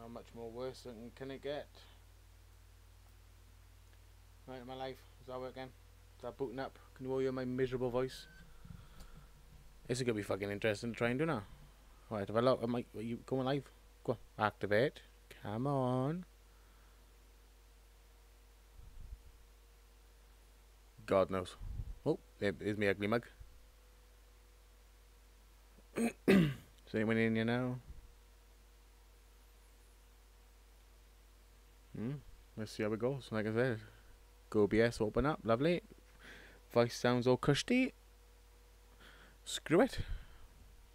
How much more worse than can it get? Right, in my life. Is that working? Is that booting up? Can you all hear my miserable voice? This is gonna be fucking interesting to try and do now. Right, if I look, are you going live? Go on, activate. Come on. God knows. Oh, there's me ugly mug. Is anyone in here now? Let's see how it goes. Like I said, go OBS, open up, lovely. Voice sounds all cushy. Screw it.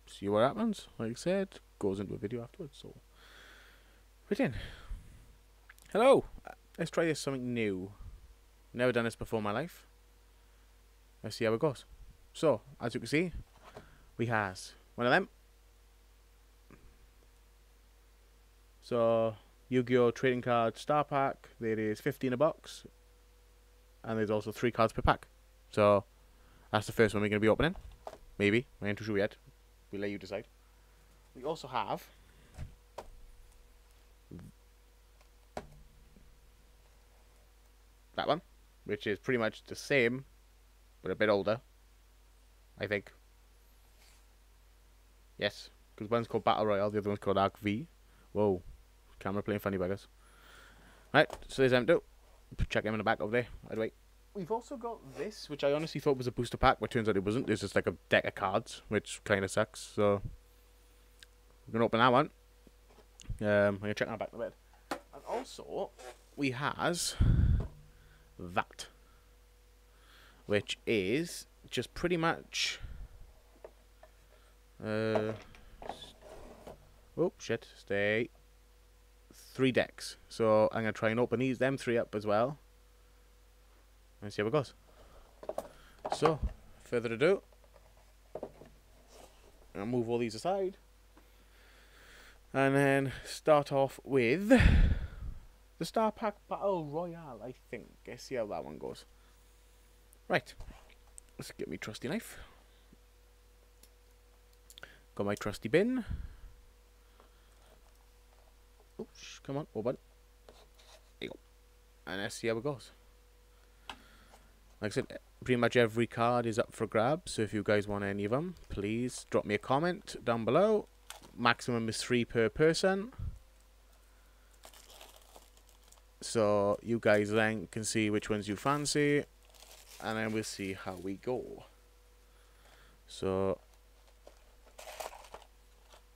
See what happens. Like I said, goes into a video afterwards. So, right in. Hello. Let's try this something new. Never done this before in my life. Let's see how it goes. So, as you can see, we has one of them. So, Yu-Gi-Oh! Trading card star pack. There is 15 a box. And there's also 3 cards per pack. So, that's the first one we're going to be opening. Maybe. I ain't too sure yet. We'll let you decide. We also have that one, which is pretty much the same, but a bit older, I think. Yes, because one's called Battle Royale, the other one's called Arc V. Whoa, camera playing funny buggers. Right, so there's them two. Check them in the back over there. By the way, we've also got this, which I honestly thought was a booster pack, but turns out it wasn't. It's just like a deck of cards, which kind of sucks. So we're gonna open that one. I'm gonna check that back in a bit. And also, we has that, which is just pretty much oh shit, stay 3 decks. So I'm gonna try and open them 3 up as well and see how it goes. So further ado, I'll move all these aside and then start off with the Star Pack Battle Royale, I think. Let's see how that one goes. Right, let's get me trusty knife. Got my trusty bin. Oops, come on, open. There you go. And let's see how it goes. Like I said, pretty much every card is up for grabs, so if you guys want any of them, please drop me a comment down below. Maximum is 3 per person. So you guys then can see which ones you fancy, and then we'll see how we go. So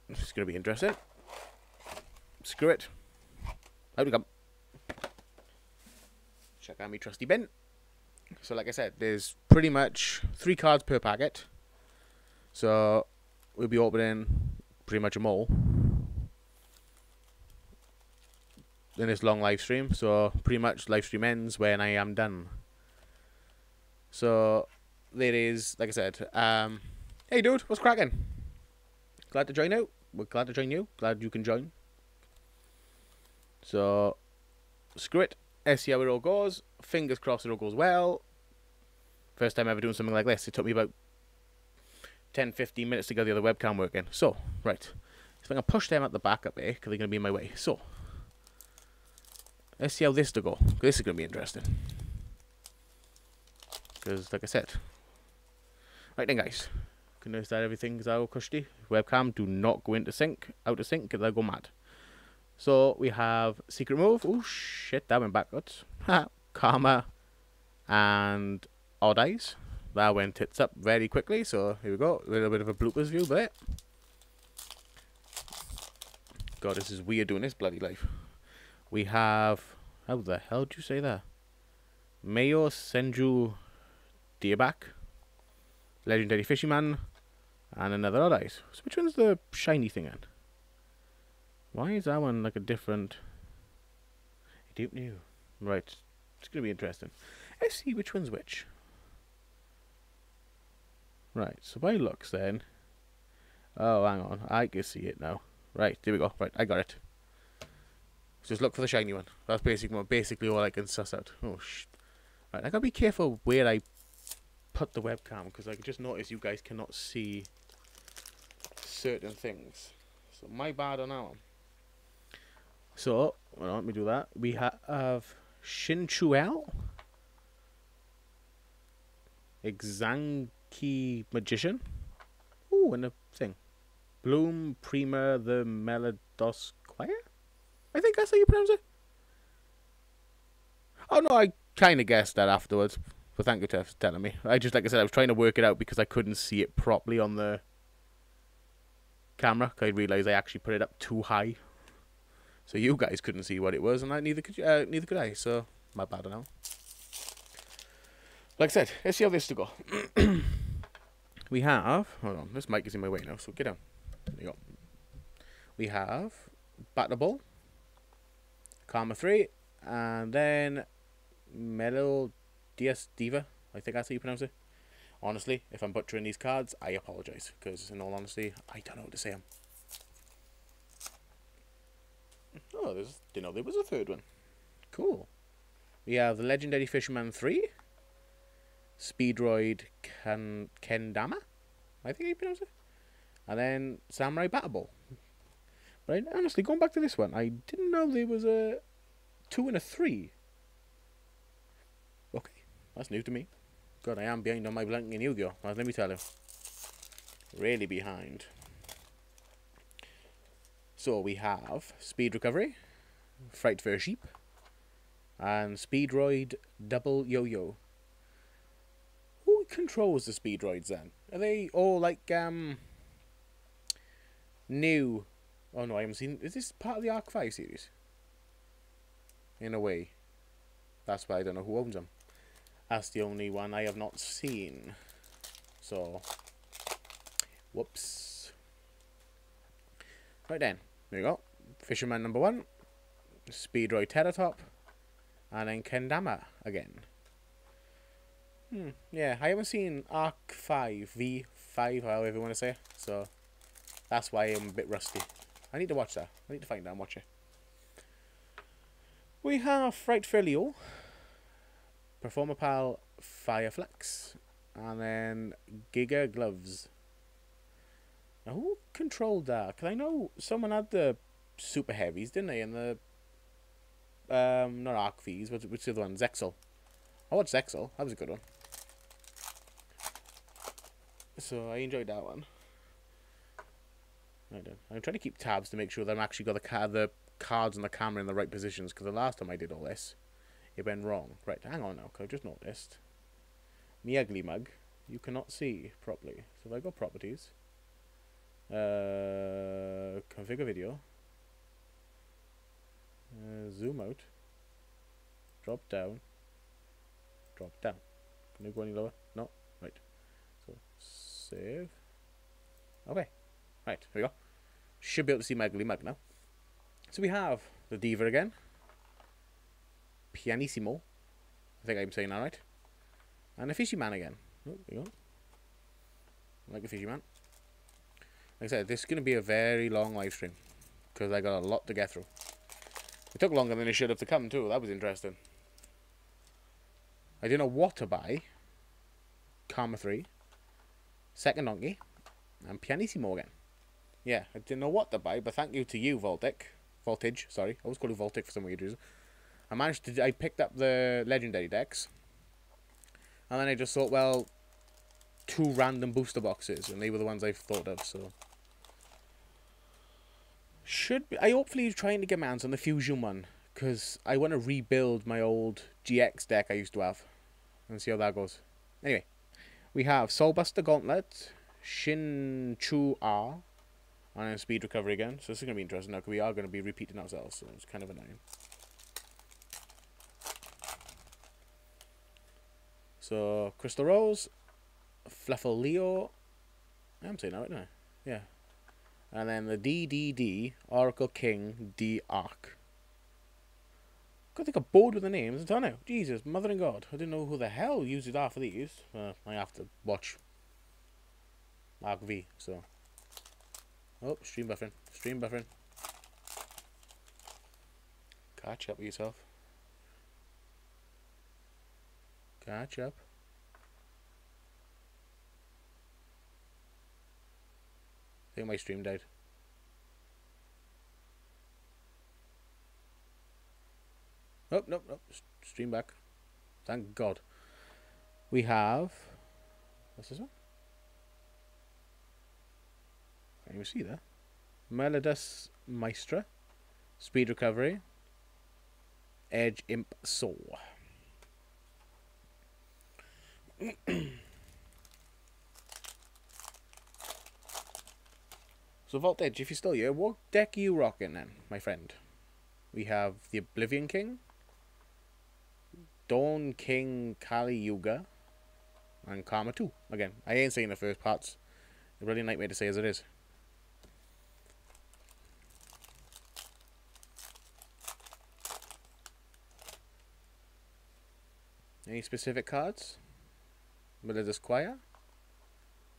this is going to be interesting. Screw it. Out we come. Check out my trusty bin. So like I said, there's pretty much 3 cards per packet. So we'll be opening pretty much them all in this long live stream. So pretty much live stream ends when I am done. So there is, like I said, hey dude, what's cracking? Glad to join out. We're glad to join you. Glad you can join. So screw it. Let's see how it all goes. Fingers crossed it all goes well. First time ever doing something like this. It took me about 10-15 minutes to get the other webcam working. So, right. So I'm going to push them at the back up there because they're going to be in my way. So, let's see how this to go. This is going to be interesting. Because, like I said. Right then, guys. Can notice that everything's all cushy. Webcam, do not go into sync, out of sync, because they'll go mad. So, we have Secret Move. Oh, shit, that went backwards. Karma. And Odd Eyes. That went tits up very quickly, so here we go. A little bit of a bloopers view there. God, this is weird doing this bloody life. We have... How the hell did you say that? Mayo Senju Deerback. Legendary Fishyman. And another Odd Eyes. So which one's the shiny thing in? Why is that one like a different... I don't know. Right. It's going to be interesting. Let's see which one's which. Right, so by looks then... Oh, hang on. I can see it now. Right, there we go. Right, I got it. Just look for the shiny one. That's basically all I can suss out. Oh, shit. Right, I gotta be careful where I put the webcam, because I can just notice you guys cannot see certain things. So my bad on that one. So, well, let me do that. We have Shinchuel, Exanki Magician. Ooh, and a thing. Bloom Prima the Melodosquire? I think that's how you pronounce it. Oh no, I kind of guessed that afterwards. But thank you for telling me. Like I said, I was trying to work it out because I couldn't see it properly on the camera. I realised I actually put it up too high. So you guys couldn't see what it was, and neither could I. So my bad now. Like I said, let's see how this to go. We have. Hold on, this mic is in my way now, so get down. There you go. We have Battle Ball, Karma 3, and then Melodious Diva. I think that's how you pronounce it. Honestly, if I'm butchering these cards, I apologise, because in all honesty, I don't know what to say them. Oh, didn't know there was a third one. Cool. We have the Legendary Fisherman 3, Speedroid Kendama, I think you pronounce it, and then Samurai Battle Ball. But honestly, going back to this one, I didn't know there was a 2 and a 3. Okay, that's new to me. God, I am behind on my blanking in Yu-Gi-Oh! Well, let me tell you. Really behind. So we have Speed Recovery, Fright for a Sheep, and Speedroid Double Yo-Yo. Who controls the Speedroids then? Are they all like, new? Oh no, I haven't seen. Is this part of the Arc 5 series? In a way. That's why I don't know who owns them. That's the only one I have not seen. So, whoops. Right then, there you go. Fisherman number 1, Speedroid Teratop, and then Kendama again. Yeah, I haven't seen Arc 5, V5, however you want to say it, so that's why I'm a bit rusty. I need to watch that. I need to find that and watch it. We have Fright for Leo, Performapal Fireflex, and then Giga Gloves. Now, who controlled that? Because I know someone had the Super Heavies, didn't they? And the, not Arc V's, what's the other one? Zexal. I watched Zexal. That was a good one. So, I enjoyed that one. I'm trying to keep tabs to make sure that I've actually got the cards on the camera in the right positions, because the last time I did all this, it went wrong. Right, hang on now, because I just noticed. Me ugly mug, you cannot see properly. So if I go properties, configure video, zoom out, drop down. Can you go any lower? No? Right. So, save. Okay. Right, here we go. Should be able to see my ugly mug now. So we have the Diva again. Pianissimo. I think I'm saying that right. And the Fishy Man again. Oh, there you go. I like the Fishy Man. Like I said, this is going to be a very long live stream, because I got a lot to get through. It took longer than it should have to come too. That was interesting. I didn't know what to buy. Karma 3. Second Donkey. And Pianissimo again. Yeah, I didn't know what to buy, but thank you to you, Voltage, sorry. I always call you Voltic for some weird reason. I picked up the legendary decks. And then I just thought, well, 2 random booster boxes, and they were the ones I thought of, so. I hopefully trying to get my hands on the Fusion one, because I want to rebuild my old GX deck I used to have, and see how that goes. Anyway, we have Soulbuster Gauntlet, Shin-Chu R, and then Speed Recovery again. So this is going to be interesting now, because we are going to be repeating ourselves, so it's kind of annoying. So, Crystal Rose, Fluffle Leo, I'm saying that right now, yeah. And then the DDD, Oracle King, D Arc. God, they got bored with the names, I don't know. Jesus, mother and God. I didn't know who the hell uses half of these. I have to watch Arc V, so. Oh, stream buffering. Catch up with yourself. Catch up. I think my stream died. Oh, no, no. Stream back. Thank God. We have... What's this one? Can you see that? Melodus Maestra. Speed Recovery. Edge Imp Saw. So Vault Edge, if you're still here, what deck are you rocking then, my friend? We have the Oblivion King, Dawn King Kali Yuga, and Karma 2. Again, I ain't saying the first parts. A really nightmare to say as it is. Any specific cards? Melodus Choir,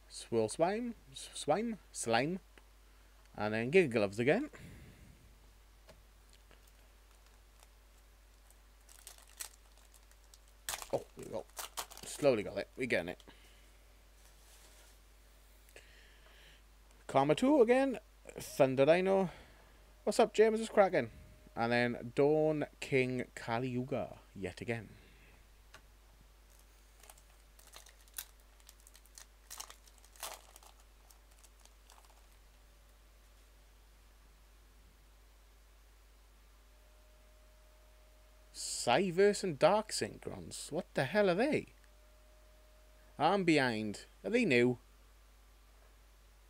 Swirl Slime, and then Giga Gloves again. Oh, there we go. Slowly got it. We getting it. Karma 2 again. Thunder Dino. What's up, James? Just cracking. And then Dawn King Kali Yuga yet again. Cyverse and Dark Synchrons. What the hell are they? I'm behind. Are they new?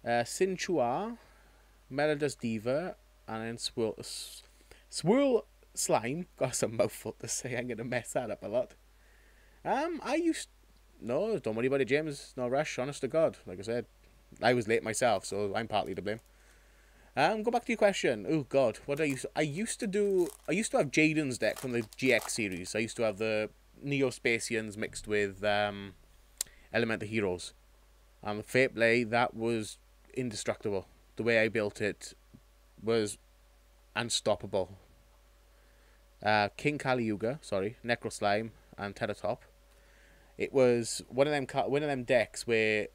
Sinchua, Melodus Diva, and then Swirl Slime. Got some mouthful to say. I'm gonna mess that up a lot. No, don't worry about it, James. No rush. Honest to God, like I said, I was late myself, so I'm partly to blame. Go back to your question. Oh God, what I used to have Jaden's deck from the GX series. I used to have the Neo-Spacians mixed with Elemental Heroes. Fair play, that was indestructible. The way I built it was unstoppable. King Kali Yuga, sorry, Necro Slime and Teratop. It was one of them decks where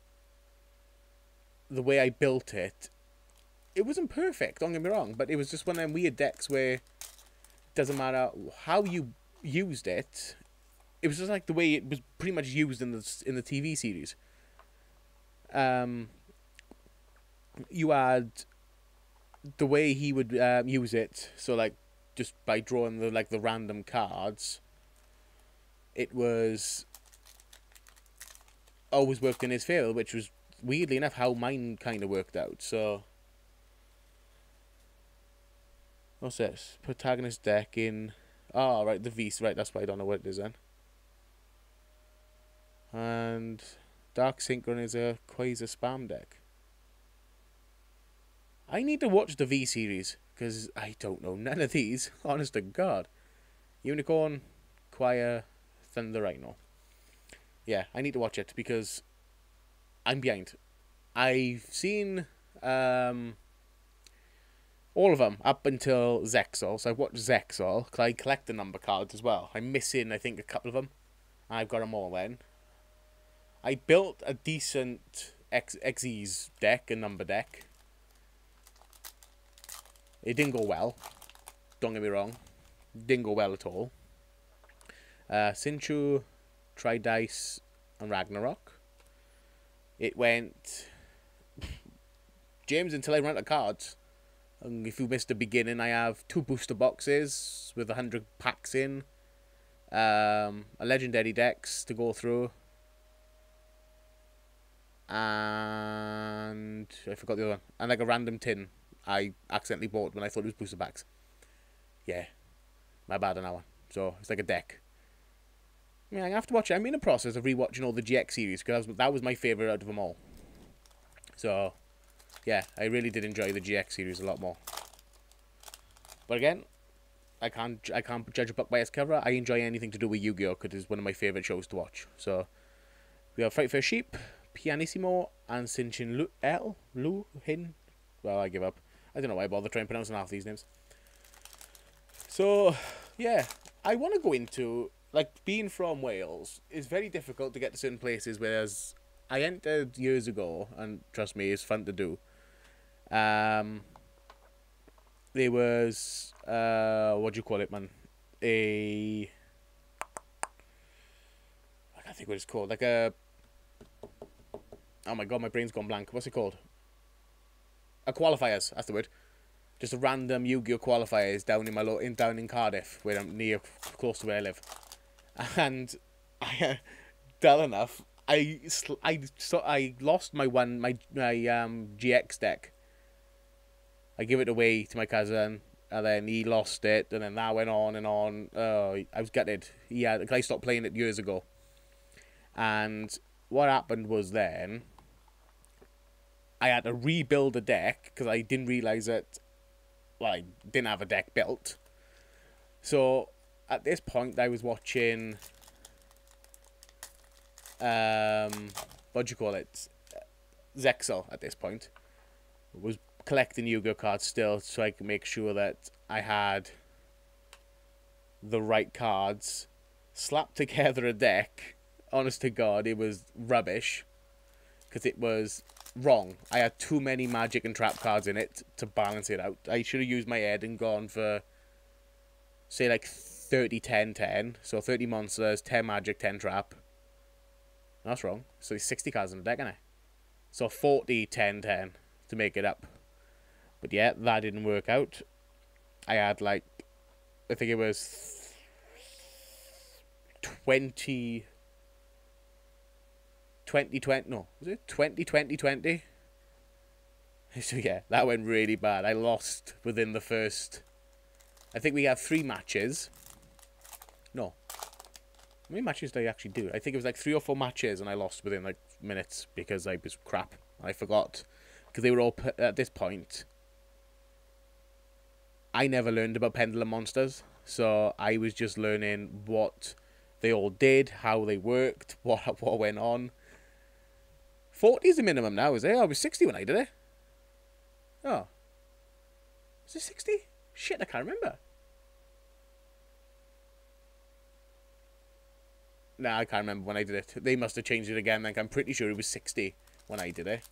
the way I built it. It wasn't perfect, don't get me wrong, but it was just one of them weird decks where it doesn't matter how you used it. It was just like the way it was pretty much used in the TV series. You had the way he would use it, so like just by drawing the random cards. It was always worked in his favor, which was weirdly enough how mine kind of worked out. So. What's this? Protagonist deck in... Oh, right, the V. Right, that's why I don't know what it is then. And Dark Synchron is a Quasar spam deck. I need to watch the V series, because I don't know none of these, honest to God. Unicorn, Choir, Thunder Rhino. Yeah, I need to watch it, because I'm behind. I've seen... all of them, up until Zexal. So I've watched Zexal, because I collect the number cards as well. I'm missing, I think, a couple of them. I've got them all then. I built a decent Xyz deck, a number deck. It didn't go well. Don't get me wrong. Didn't go well at all. Sinchu, Tridice, and Ragnarok. It went... James, until I ran out of cards. And if you missed the beginning, I have 2 booster boxes with 100 packs in. A legendary decks to go through. And I forgot the other one. And like a random tin I accidentally bought when I thought it was booster packs. Yeah. My bad on that one. So it's like a deck. Yeah, I have to watch it. I'm in the process of rewatching all the GX series because that was my favourite out of them all. So... yeah, I really did enjoy the GX series a lot more. But again, I can't judge a book by its cover. I enjoy anything to do with Yu-Gi-Oh! Because it's one of my favourite shows to watch. So, we have Fight for a Sheep, Pianissimo, and Sinchin Lu Hin. Well, I give up. I don't know why I bother trying to pronounce half these names. So, yeah, I want to go into, like, being from Wales is very difficult to get to certain places, whereas I entered years ago, and trust me, it's fun to do. There was, what do you call it, man? a... I can't think what it's called. Like a... Oh my god, my brain's gone blank. What's it called? A qualifiers, that's the word. Just a random Yu-Gi-Oh qualifiers down in down in Cardiff, where I'm close to where I live. And I, dull enough, I lost my GX deck. I give it away to my cousin, and then he lost it, and then that went on and on. Oh, I was gutted. The guy stopped playing it years ago. And what happened was then I had to rebuild a deck because I didn't realise that, well, I didn't have a deck built. So at this point I was watching what do you call it? Zexal at this point. Was collecting Yu-Gi-Oh cards still so I could make sure that I had the right cards. Slapped together a deck. Honest to God, it was rubbish. Because it was wrong. I had too many magic and trap cards in it to balance it out. I should have used my head and gone for, say, like 30, 10, 10. So 30 monsters, 10 magic, 10 trap. That's wrong. So there's 60 cards in the deck, isn't it? So 40, 10, 10 to make it up. But yeah, that didn't work out. I had like, I think it was 20, no, was it 20? So yeah, that went really bad. I lost within the first, I think we had 3 matches. No. How many matches did I actually do? I think it was like 3 or 4 matches and I lost within like minutes because I was crap. I forgot. Because they were all, at this point, I never learned about Pendulum Monsters. So I was just learning what they all did, how they worked, what went on. 40 is the minimum now, is it? I was 60 when I did it. Oh. Was it 60? Shit, I can't remember. Nah, I can't remember when I did it. They must have changed it again. Like, I'm pretty sure it was 60 when I did it.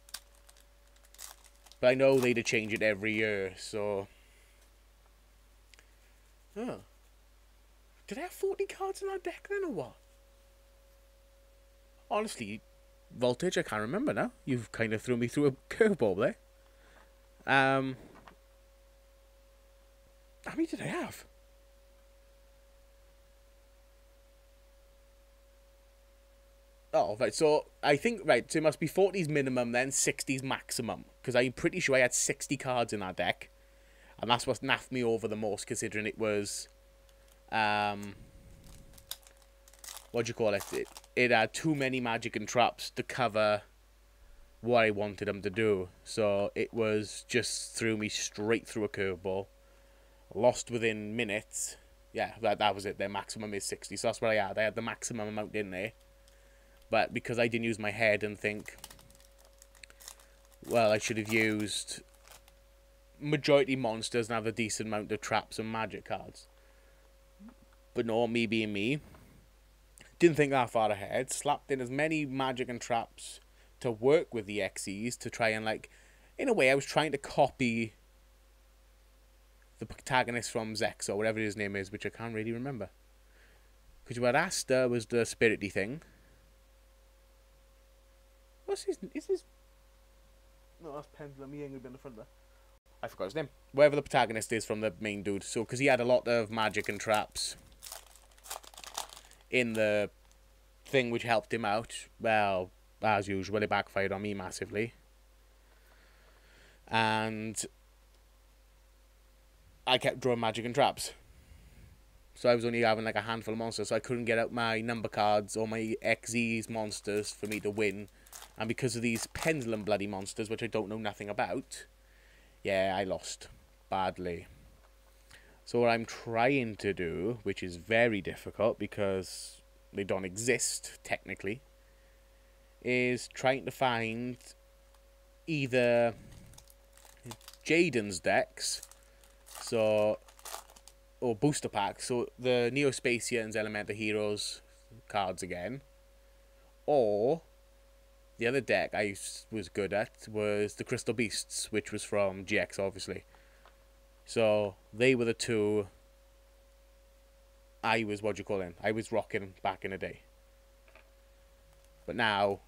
But I know they'd change it every year, so... Oh. Did I have 40 cards in our deck then, or what? Honestly, Voltage, I can't remember now. You've kind of thrown me through a curveball there. How many did I have? Oh, right, so I think, right, so it must be 40's minimum then, 60's maximum. Because I'm pretty sure I had 60 cards in our deck. And that's what naffed me over the most, considering it was, what do you call it? It had too many magic and traps to cover what I wanted them to do. So it was just threw me straight through a curveball. Lost within minutes. Yeah, that was it. Their maximum is 60. So that's what I had. I had the maximum amount in there. But because I didn't use my head and think, well, I should have used majority monsters and have a decent amount of traps and magic cards. But no, me being me, didn't think that far ahead. Slapped in as many magic and traps to work with the XEs to try and, like, in a way, I was trying to copy the protagonist from Zex or whatever his name is, which I can't really remember. Because you had Asta was the spirity thing. What's his... Is his... No, that's Pendulum. He ain't gonna be on the front there. I forgot his name. Whoever the protagonist is from the main dude. So, because he had a lot of magic and traps in the thing which helped him out. Well, as usual, it backfired on me massively. And I kept drawing magic and traps. So I was only having like a handful of monsters, so I couldn't get out my number cards or my XE's monsters for me to win. And because of these Pendulum bloody monsters, which I don't know nothing about, yeah, I lost badly. So what I'm trying to do, which is very difficult because they don't exist technically, is trying to find either Jaden's decks, so, or booster packs, so the Neospatians, Elemental Heroes cards again, or the other deck I was good at was the Crystal Beasts, which was from GX, obviously. So they were the two I was, what do you call it? I was rocking back in the day. But now,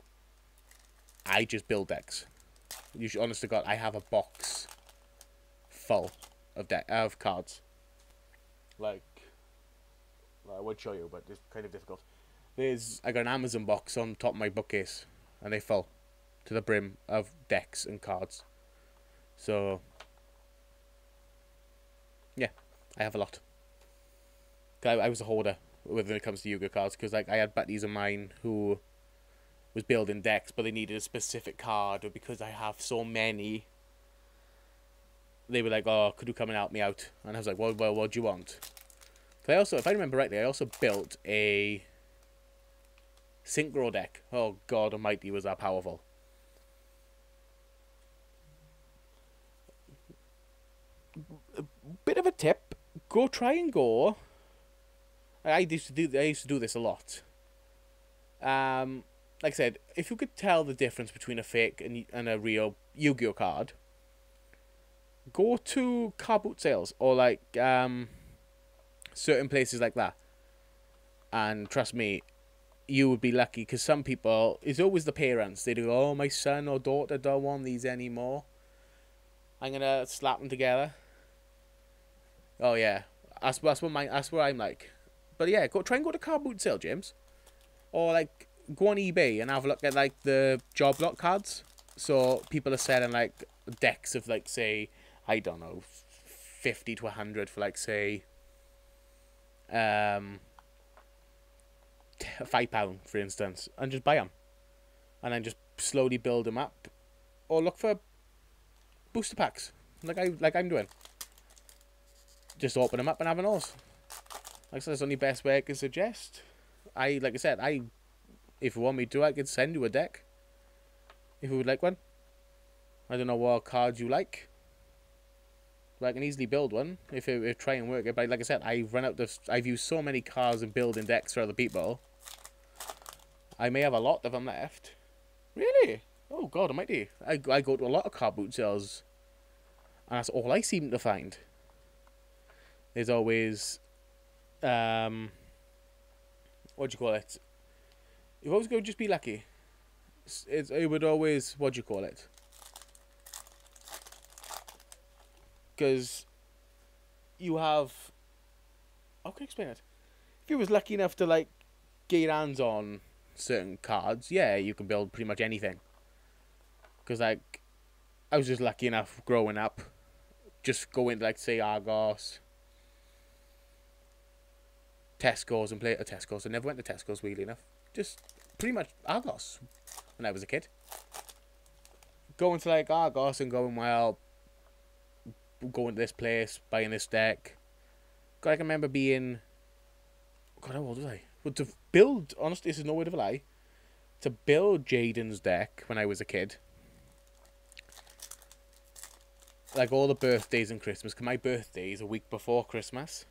I just build decks. You should, honest to God, I have a box full of cards. Like, well, I would show you, but it's kind of difficult. I got an Amazon box on top of my bookcase, and they full to the brim of decks and cards. So, yeah, I have a lot. I was a hoarder when it comes to Yu-Gi-Oh cards, because like I had buddies of mine who was building decks, but they needed a specific card, or because I have so many, they were like, "Oh, could you come and help me out?" And I was like, "Well, what do you want?" So I also, if I remember rightly, I also built a Synchro deck. Oh God Almighty, was that powerful! A bit of a tip: try and go. I used to do this a lot. Like I said, if you could tell the difference between a fake and a real Yu-Gi-Oh card, go to car boot sales or like certain places like that, and trust me, you would be lucky, because some people, it's always the parents, they do, "Oh, my son or daughter don't want these anymore, I'm gonna slap them together." Oh yeah, that's what I'm like. But yeah, try and go to car boot sale, James, or like go on eBay and have a look at like the job lot cards. So people are selling like decks of like, say, I don't know, 50 to 100 for like, say, £5 for instance, and just buy them, and then just slowly build them up, or look for booster packs like I'm doing. Just open them up and have an Oz. Like I said, that's the only best way I can suggest. Like I said, if you want me to, I could send you a deck if you would like one. I don't know what cards you like, but I can easily build one if try and work it. But like I said, I've used so many cards and building decks for other people. I may have a lot of them left. Really? Oh God Almighty! I go to a lot of car boot sales, and that's all I seem to find. There's always, what do you call it? You've always got to just be lucky. It would always, what do you call it? Because you have, how can I explain it? If you was lucky enough to like get your hands on certain cards, yeah, you can build pretty much anything. Because like, I was just lucky enough growing up, just go into like, say, Argos, Tesco's, and play at Tesco's. I never went to Tesco's, weirdly enough. Just pretty much Argos when I was a kid. Going to like Argos and going, well, going to this place, buying this deck. God, I can remember being, God, how old was I? But to build, honestly, this is no word of a lie, to build Jaden's deck when I was a kid, like all the birthdays and Christmas, because my birthday is a week before Christmas.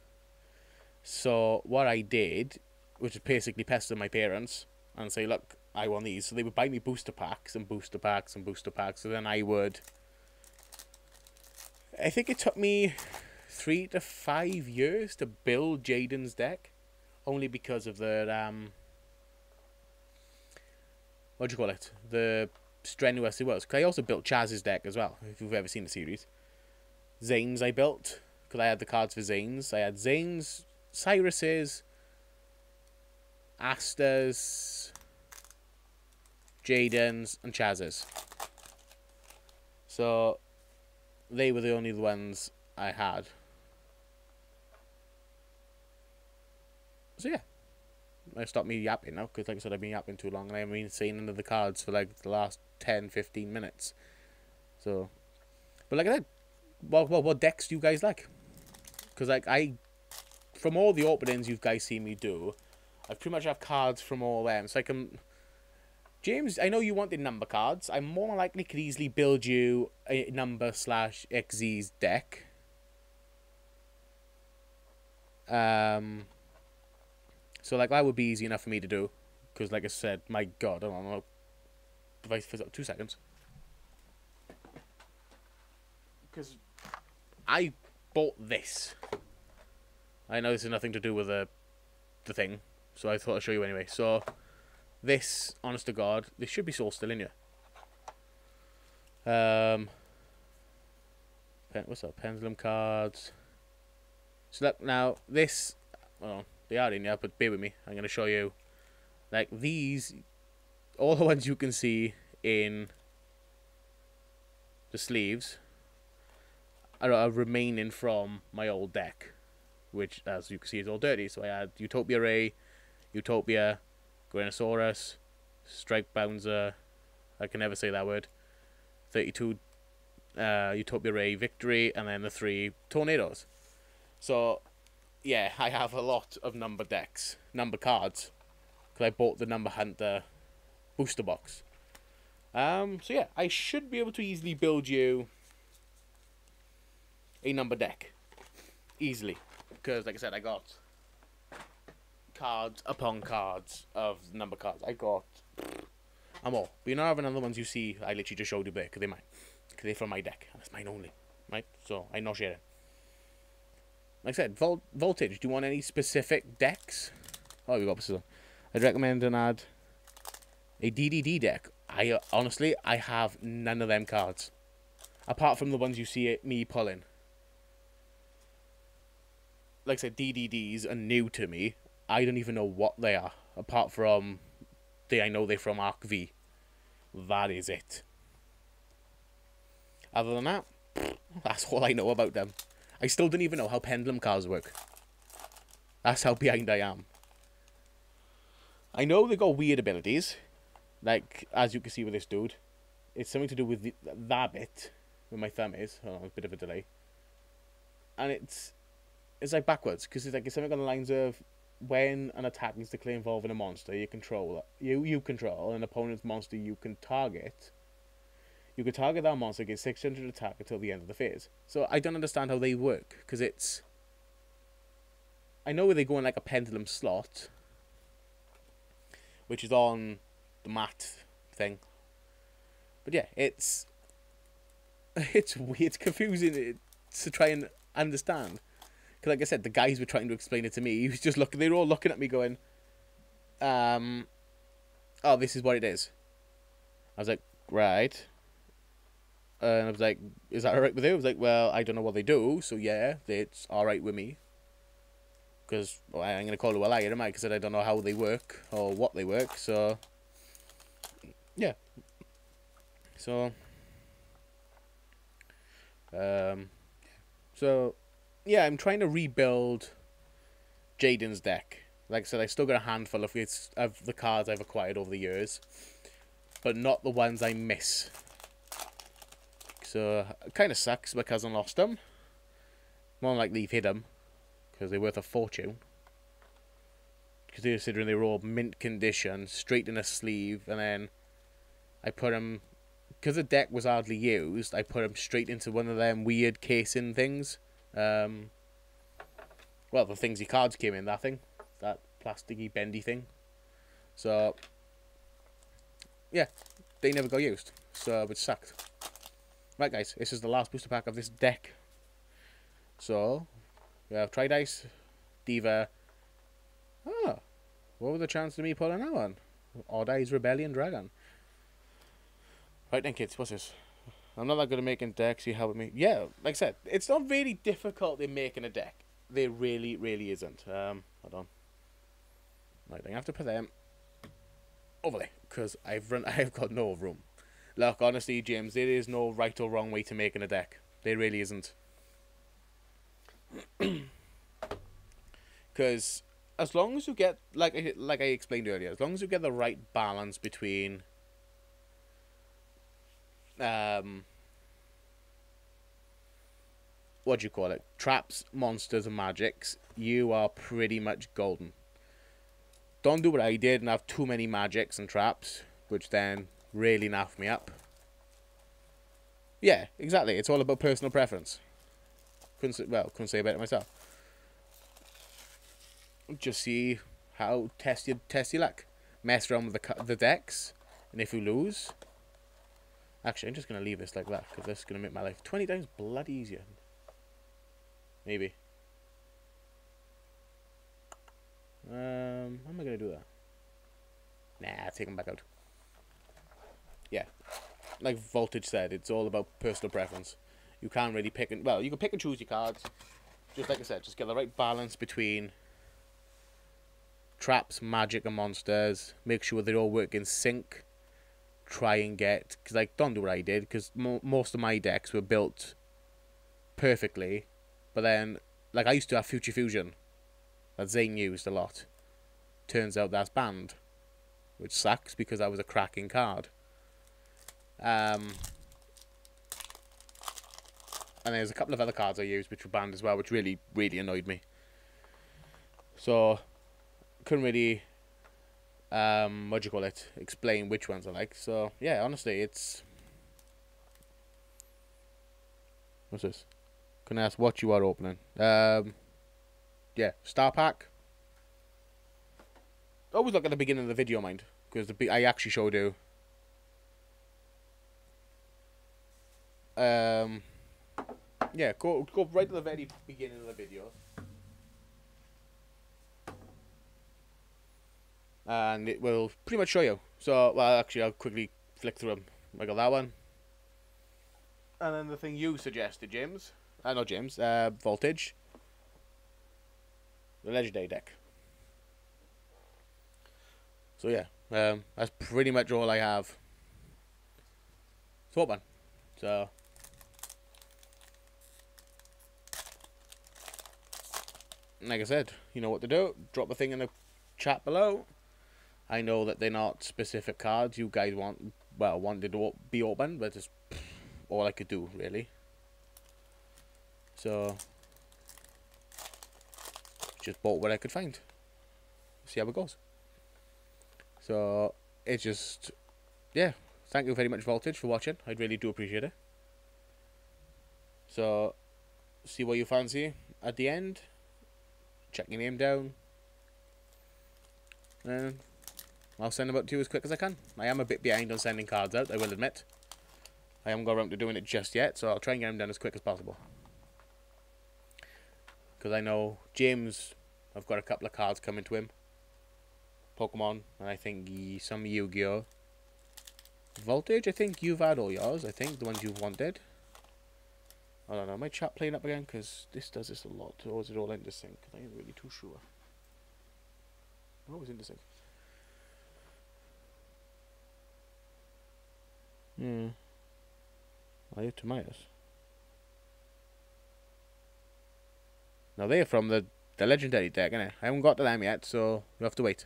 So what I did, which is basically pester my parents and say, look, I want these. So they would buy me booster packs and booster packs and booster packs. So then I think it took me 3 to 5 years to build Jaden's deck, only because of the, what do you call it? The strenuous it was. Because I also built Chaz's deck as well, if you've ever seen the series. Zane's I built, because I had the cards for Zane's. I had Zane's, Cyrus's, Asta's, Jaden's, and Chaz's. So they were the only ones I had. So yeah, I stopped me yapping now, because like I said, I've been yapping too long, and I haven't been saying none of the cards for like the last 10-15 minutes. So, but like I said, what decks do you guys like? Because like from all the openings you guys see me do, I pretty much have cards from all them. So I can, James, I know you wanted number cards. I more likely could easily build you a number/XZ's deck. So like that would be easy enough for me to do, because like I said, my God, I don't know. Device fizz up 2 seconds. Because I bought this. I know this has nothing to do with the the thing, so I thought I'd show you anyway. So this, honest to God, this should be so still in here. What's up? Pendulum cards. So look, now this, well, they are in here, but bear with me. I'm going to show you, like, these, all the ones you can see in the sleeves are remaining from my old deck, which, as you can see, is all dirty. So I had Utopia Ray, Utopia, Granosaurus, Strike Bouncer, I can never say that word, 32 Utopia Ray Victory, and then the 3 Tornadoes. So, yeah, I have a lot of number decks, number cards, because I bought the Number Hunter booster box. So yeah, I should be able to easily build you a number deck. Easily. Because, like I said, I got cards upon cards of number cards. I got I'm all. But you're not having other ones you see I literally just showed you there, because they're mine. Because they're from my deck, and it's mine only. Right? So, I'm not sharing. Like I said, Voltage, do you want any specific decks? Oh, we got this one. I'd recommend an add a DDD deck. Honestly, I have none of them cards. Apart from the ones you see me pulling. Like I said, DDDs are new to me. I don't even know what they are. Apart from, I know they're from Arc V. That is it. Other than that, that's all I know about them. I still don't even know how pendulum cards work. That's how behind I am. I know they got weird abilities. Like, as you can see with this dude. It's something to do with that bit. Where my thumb is. Oh, a bit of a delay. And it's like backwards. Because it's something on the lines of, when an attack is declared involving a monster you control, an opponent's monster you can target. You can target that monster, get 600 attack until the end of the phase. So I don't understand how they work, because it's... I know where they go in like a pendulum slot, which is on the mat thing. But yeah, it's weird, it's confusing to try and understand. Because like I said, the guys were trying to explain it to me. He was just looking, they were all looking at me going, oh, this is what it is. I was like, right. And I was like, is that alright with you? I was like, well, I don't know what they do, so yeah, it's alright with me. Because, well, I'm going to call it a liar, am I? Because I don't know how they work, or what they work, so... Yeah. So... yeah, I'm trying to rebuild Jaden's deck. Like I said, I still got a handful of the cards I've acquired over the years. But not the ones I miss. So, it kind of sucks my cousin lost them. More than likely, hid them. Because they're worth a fortune. Considering they were all mint condition, straight in a sleeve, and then I put them... Because the deck was hardly used, I put them straight into one of them weird casing things. Well, the things your cards came in, that thing. That plasticky, bendy thing. So, yeah, they never got used. So, it sucked. Right, guys, this is the last booster pack of this deck. So, we have Tri-Dice, Diva. Oh, what were the chances of me pulling that one? Odd Eyes Rebellion Dragon. Right then, kids, what's this? I'm not that good at making decks. You help me? Yeah, like I said, it's not really difficult in making a deck. There really, really isn't. Hold on. Right, I have to put them over there because I've got no room. Look, honestly, James, there is no right or wrong way to making a deck. There really isn't. Because as long as you get, like I explained earlier, as long as you get the right balance between what do you call it? Traps, monsters, and magics, you are pretty much golden. Don't do what I did and have too many magics and traps, which then really naff me up. Yeah, exactly. It's all about personal preference. Couldn't say it better myself. Just see how test your luck. Mess around with the decks, and if you lose, actually, I'm just gonna leave this like that because this is gonna make my life 20 times bloody easier. Maybe. How am I going to do that? Nah, take them back out. Yeah. Like Voltage said, it's all about personal preference. You can't really pick and... Well, you can pick and choose your cards. Just like I said, just get the right balance between traps, magic, and monsters. Make sure they all work in sync. Try and get... Because, like, don't do what I did. Because most of my decks were built perfectly. But then, like, I used to have Future Fusion. That Zane used a lot. Turns out that's banned. Which sucks, because that was a cracking card. And there's a couple of other cards I used which were banned as well, which really, really annoyed me. So, couldn't really, what do you call it, explain which ones I like. So, yeah, honestly, it's... What's this? Can I ask what you are opening? Yeah, Star Pack. Always look at the beginning of the video, mind. Because I actually showed you... Yeah, go right to the very beginning of the video. And it will pretty much show you. So, well, actually, I'll quickly flick through them. I got that one. And then the thing you suggested, James. Not James, Voltage. The Legendary deck. So, yeah. That's pretty much all I have. So, man. So... Like I said, you know what to do. Drop a thing in the chat below. I know that they're not specific cards you guys wanted to be open, but it's all I could do, really. So, just bought what I could find. See how it goes. So, it's just, yeah. Thank you very much, Voltage, for watching. I really do appreciate it. So, see what you fancy at the end. Check your name down. And I'll send them out to you as quick as I can. I am a bit behind on sending cards out, I will admit. I haven't got around to doing it just yet, so I'll try and get them done as quick as possible. Because I know James, I've got a couple of cards coming to him. Pokemon, and I think some Yu-Gi-Oh! Voltage, I think you've had all yours, I think, the ones you've wanted. I don't know, am my chat playing up again? Because this does this a lot. Or is it all into sync? I ain't really too sure. I'm always into sync. I have tomatoes. Now they're from the Legendary deck, innit? I haven't got to them yet, so you'll have to wait.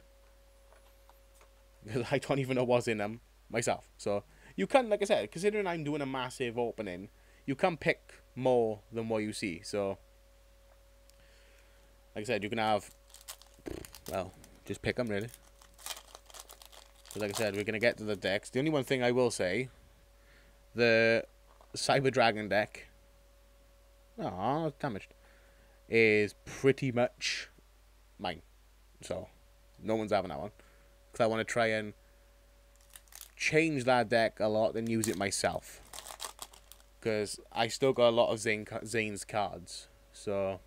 Because I don't even know what's in them myself. So, you can, like I said, considering I'm doing a massive opening, you can pick more than what you see. So, like I said, you can have, well, just pick them, really. So, like I said, we're going to get to the decks. The only one thing I will say, the Cyber Dragon deck, oh, damaged, is pretty much mine. So, no one's having that one. Because I want to try and change that deck a lot and use it myself. Because I still got a lot of Zane's cards. So,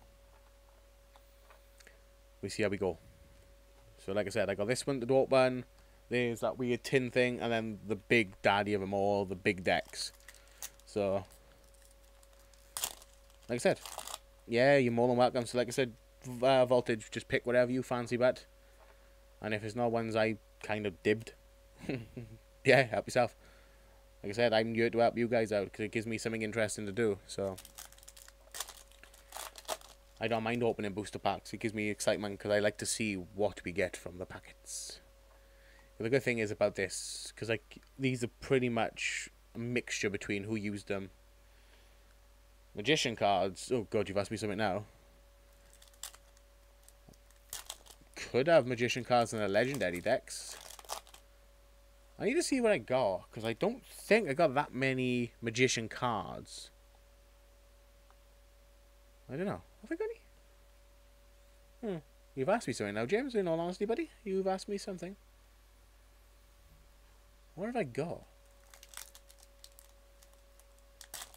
we see how we go. So, like I said, I got this one to open. There's that weird tin thing. And then the big daddy of them all, the big decks. So, like I said, yeah, you're more than welcome. So, like I said, Voltage, just pick whatever you fancy, but. And if it's not ones I kind of dibbed, yeah, help yourself. Like I said, I'm here to help you guys out because it gives me something interesting to do. So I don't mind opening booster packs. It gives me excitement because I like to see what we get from the packets. But the good thing is about this, because like these are pretty much a mixture between who used them. Magician cards. Oh god, you've asked me something now. Could have Magician cards in the Legendary decks. I need to see what I got, because I don't think I got that many Magician cards. I don't know. Have I got any? You've asked me something now, James, in all honesty, buddy. You've asked me something. What have I got?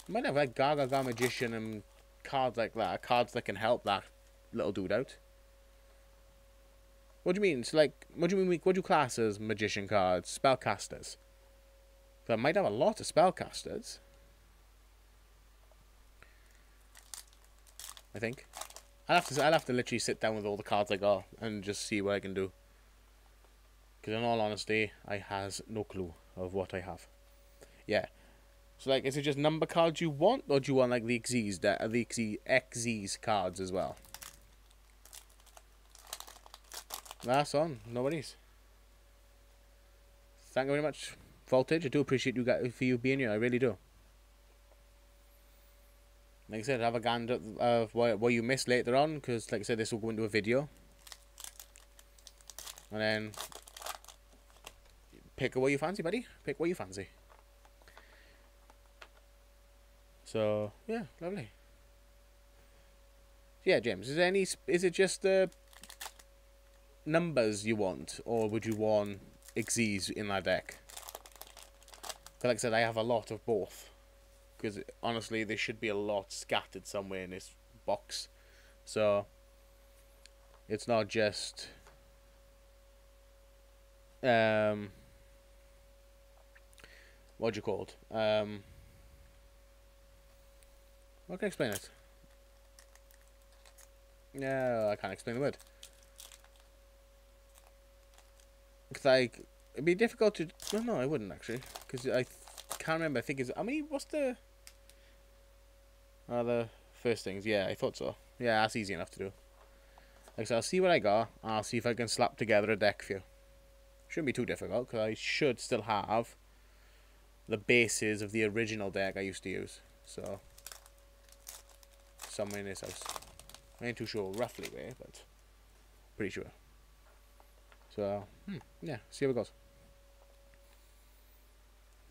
I might have like Gaga Magician and cards like that. Cards that can help that little dude out. What do you mean? So, like, what do you mean? What do you class as magician cards? Spellcasters. So I might have a lot of spellcasters. I think. I'll have to literally sit down with all the cards I got and just see what I can do. Because in all honesty, I has no clue of what I have. Yeah. So, like, is it just number cards you want, or do you want, like, the XZs cards as well? That's on. No worries. Thank you very much, Voltage. I do appreciate you guys for you being here. I really do. Like I said, have a gander of what you missed later on, because, like I said, this will go into a video. And then pick what you fancy, buddy. Pick what you fancy. So, yeah, lovely. Yeah, James, is it just the numbers you want, or would you want XZs in that deck? Like I said, I have a lot of both. Because, honestly, there should be a lot scattered somewhere in this box. So, it's not just... what do you call it? What can I explain it? No, I can't explain the word. Because, like, it'd be difficult to... Well, no, I wouldn't, actually. Because I can't remember. I think it's... I mean, what's the... the first things. Yeah, I thought so. Yeah, that's easy enough to do. Like I said, I'll see what I got. I'll see if I can slap together a deck for you. Shouldn't be too difficult, because I should still have the bases of the original deck I used to use. So, somewhere in this house. I ain't too sure roughly where, but pretty sure. So, yeah, see how it goes.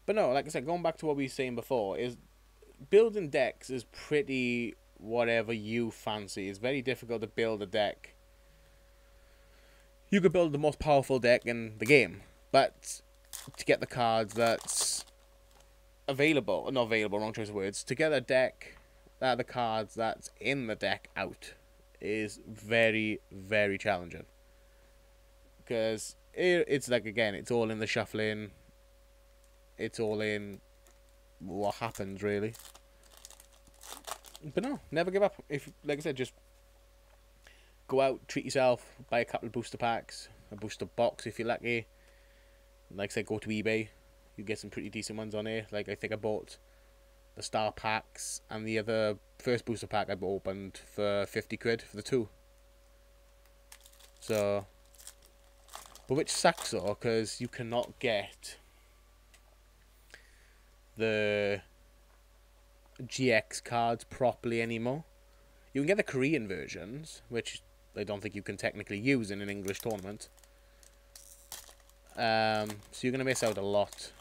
But no, like I said, going back to what we were saying before, is building decks is pretty whatever you fancy. It's very difficult to build a deck. You could build the most powerful deck in the game, but to get the cards that's available, not available, wrong choice of words, to get a deck that the cards that's in the deck out is very, very challenging. Because it's like, again, it's all in the shuffling. It's all in what happens, really. But no, never give up. If, like I said, just go out, treat yourself, buy a couple of booster packs, a booster box if you're lucky. Like I said, go to eBay. You get some pretty decent ones on here. Like, I think I bought the star packs and the other first booster pack I opened for 50 quid for the two. So, but which sucks though, because you cannot get the GX cards properly anymore. You can get the Korean versions, which I don't think you can technically use in an English tournament. So you're going to miss out a lot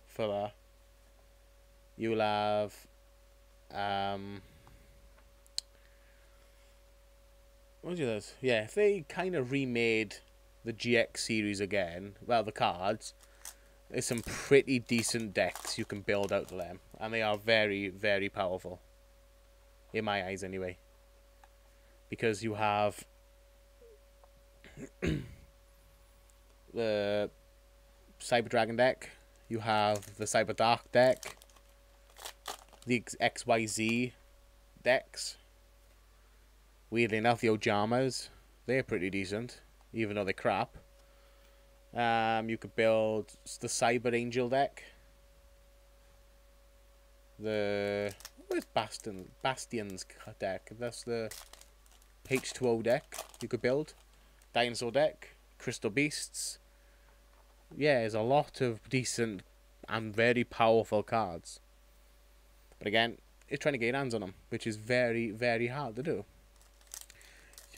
for that. You'll have what do you do? Yeah, if they kind of remade the GX series again, well, the cards, there's some pretty decent decks you can build out of them, and they are very, very powerful. In my eyes, anyway. Because you have the Cyber Dragon deck, you have the Cyber Dark deck, the XYZ decks. Weirdly enough, the Ojamas, they're pretty decent, even though they're crap. You could build the Cyber Angel deck. Where's Bastion's deck? That's the H2O deck you could build. Dinosaur deck, Crystal Beasts. Yeah, there's a lot of decent and very powerful cards. But again, it's trying to get your hands on them, which is very, very hard to do.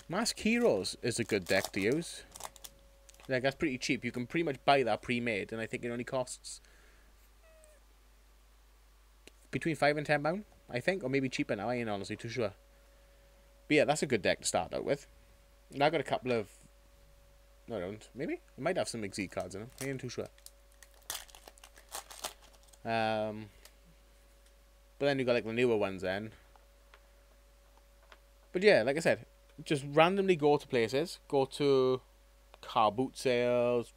Mask Heroes is a good deck to use. Like, that's pretty cheap. You can pretty much buy that pre-made, and I think it only costs between £5 and £10, I think, or maybe cheaper now. I ain't honestly too sure. But yeah, that's a good deck to start out with. And I got a couple of... No, I don't. Maybe? I might have some XZ cards in them. I ain't too sure. But then you got like the newer ones then. But yeah, like I said, just randomly go to places. Go to car boot sales.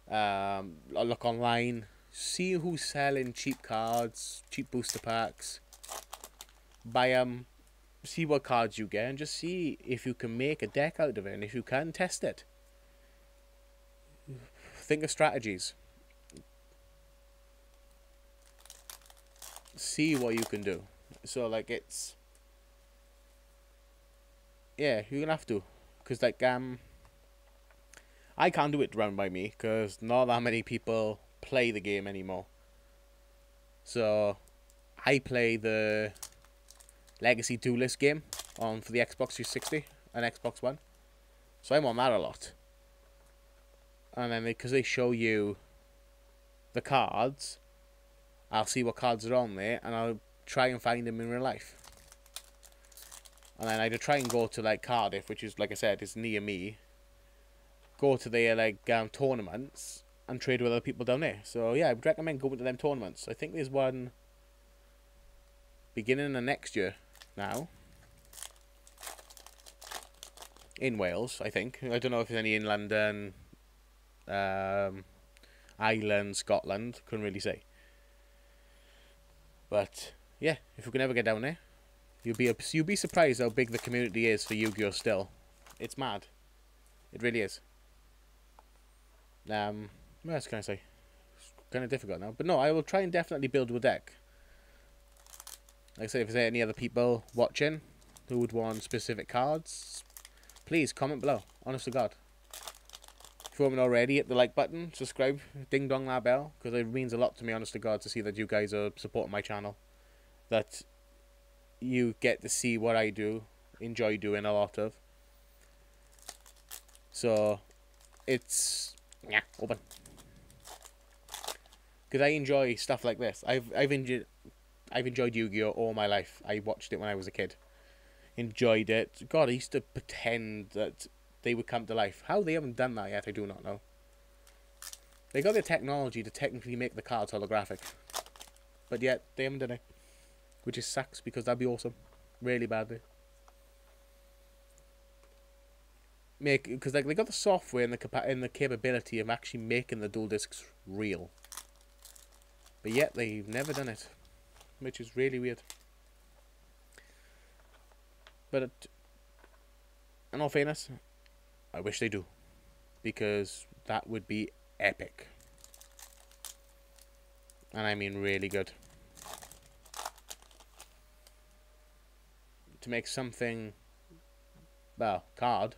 Look online, see who's selling cheap cards, cheap booster packs. Buy them, see what cards you get, and just see if you can make a deck out of it. And if you can, test it. Think of strategies. See what you can do. So like it's, yeah, you're gonna have to, because like I can't do it round by me because not that many people play the game anymore. So I play the Legacy Duelist game for the Xbox 360 and Xbox One. So I'm on that a lot. And then because they show you the cards, I'll see what cards are on there and I'll try and find them in real life. And then I'd try and go to like Cardiff, which is, like I said, is near me. Go to their like tournaments and trade with other people down there. So yeah, I would recommend going to them tournaments. I think there's one beginning of next year now in Wales. I think, I don't know if there's any in London, Ireland, Scotland. Couldn't really say. But yeah, if we can ever get down there, you'll be surprised how big the community is for Yu-Gi-Oh! Still, it's mad. It really is. What else can I say? It's kind of difficult now. But no, I will try and definitely build a deck. Like I say, if there's any other people watching who would want specific cards, please comment below. Honest to God. If you haven't already, hit the like button, subscribe, ding dong that bell, because it means a lot to me, honest to God, to see that you guys are supporting my channel. That you get to see what I do, enjoy doing a lot of. So, it's... yeah, open. Because I enjoy stuff like this. I've enjoyed Yu-Gi-Oh! All my life. I watched it when I was a kid. Enjoyed it. God, I used to pretend that they would come to life. How they haven't done that yet, I do not know. They got the technology to technically make the cards holographic. But yet, they haven't done it. Which is sucks, because that'd be awesome. Really badly. Because like, they got the software and the capability of actually making the dual discs real. But yet, they've never done it. Which is really weird. But in all fairness, I wish they do. Because that would be epic. And I mean really good. To make something, well, card,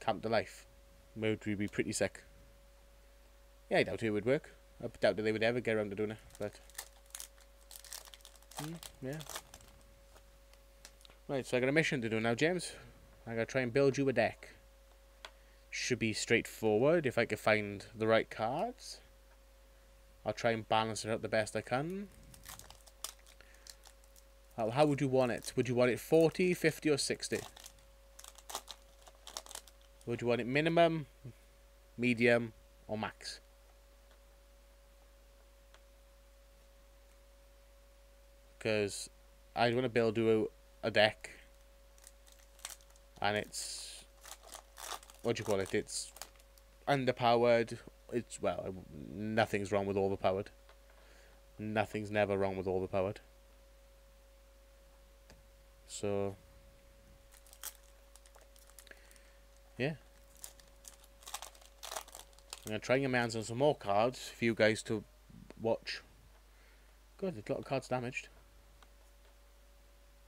come to life. Would be pretty sick. Yeah, I doubt it would work. I doubt that they would ever get around to doing it, but... yeah. Right, so I got a mission to do now, James. I gotta try and build you a deck. Should be straightforward if I can find the right cards. I'll try and balance it out the best I can. How would you want it? Would you want it 40, 50 or 60? Would you want it minimum, medium or max? Because I want to build a deck and it's, what do you call it? It's underpowered. It's, well, nothing's wrong with overpowered. Nothing's never wrong with overpowered. So, yeah. I'm going to try and get my hands on some more cards for you guys to watch. God, there's a lot of cards damaged.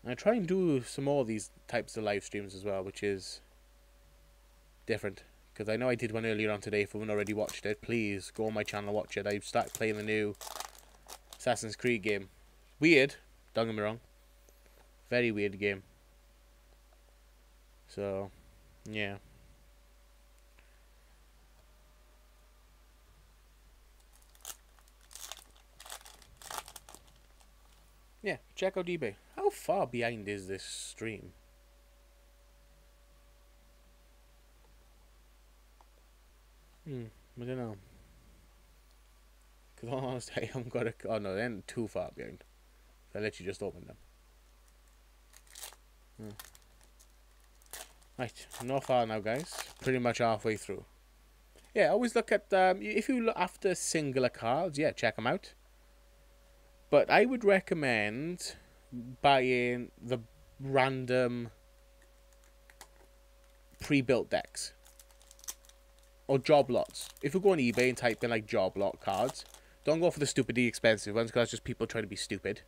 I'm going to try and do some more of these types of live streams as well, which is different. Because I know I did one earlier on today. If you haven't already watched it, please go on my channel and watch it. I started playing the new Assassin's Creed game. Weird, don't get me wrong. Very weird game. So, yeah. Yeah, check out eBay. How far behind is this stream? I don't know. Because honestly, I haven't got a... oh no, they aren't too far behind. I literally just opened them. Right, not far now, guys. Pretty much halfway through. Yeah, always look at, if you look after singular cards, yeah, check them out. But I would recommend buying the random pre-built decks. Or job lots. If you go on eBay and type in like job lot cards, don't go for the stupidly expensive ones because that's just people trying to be stupid.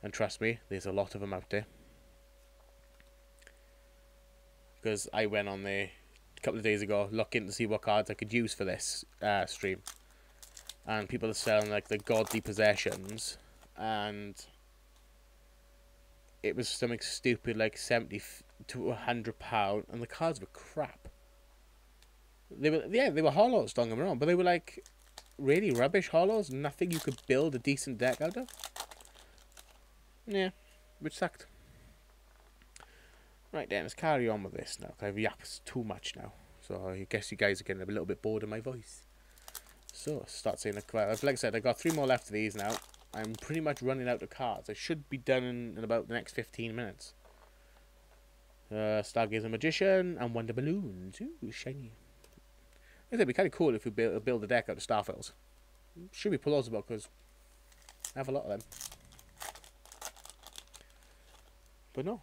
And trust me, there's a lot of them out there. Because I went on there a couple of days ago looking to see what cards I could use for this stream. And people are selling like the godly possessions. And it was something stupid like 70 to £100 and the cards were crap. They were hollows, don't get me wrong, but they were like really rubbish hollows, nothing you could build a decent deck out of. Yeah, which sucked. Right then, let's carry on with this now. I've yapped too much now, so I guess you guys are getting a little bit bored of my voice. So, start saying like I said, I got 3 more left of these now. I'm pretty much running out of cards. I should be done in about the next 15 minutes. Stargazer Magician and Wonder Balloons. Ooh, shiny. I think it'd be kind of cool if we build a deck out of Starfields. Should be plausible because I have a lot of them. But no.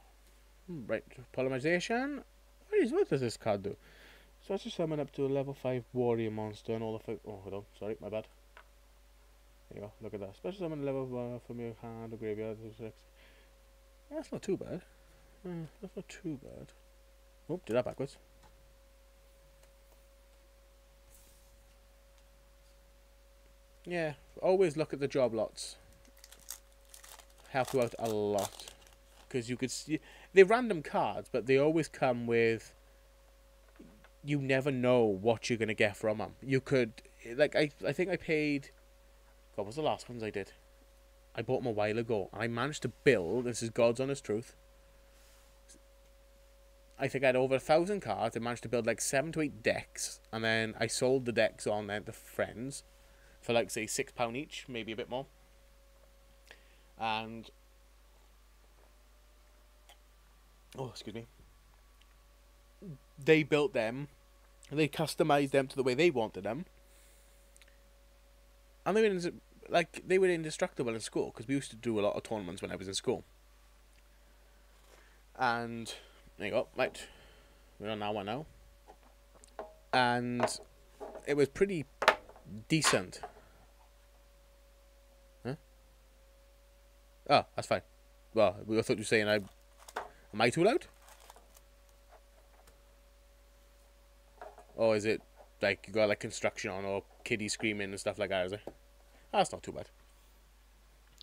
Right, polymerization. What does this card do? So I just summon up to a level 5 warrior monster and all the... Oh, hold on. Sorry, my bad. There you go. Look at that. Special summon level 1 from your hand or graveyard. That's not too bad. That's not too bad. Oh, did that backwards. Yeah, always look at the job lots. Help you out a lot. Because you could see... They're random cards, but they always come with... You never know what you're going to get from them. You could... Like, I think I paid... God, what was the last ones I did? I bought them a while ago. I managed to build... This is God's honest truth. I think I had over 1,000 cards. I managed to build like 7 to 8 decks. And then I sold the decks on then to friends. For like, say, £6 each. Maybe a bit more. And... Oh, excuse me. They built them. They customized them to the way they wanted them. And they were indestructible in school. Because we used to do a lot of tournaments when I was in school. And... There you go. Right. We're on that one now. And... It was pretty... decent. Huh? Oh, that's fine. Well, I thought you were saying am I too loud? Or is it like you got like construction on or kiddie screaming and stuff like that, is it? Oh, that's not too bad.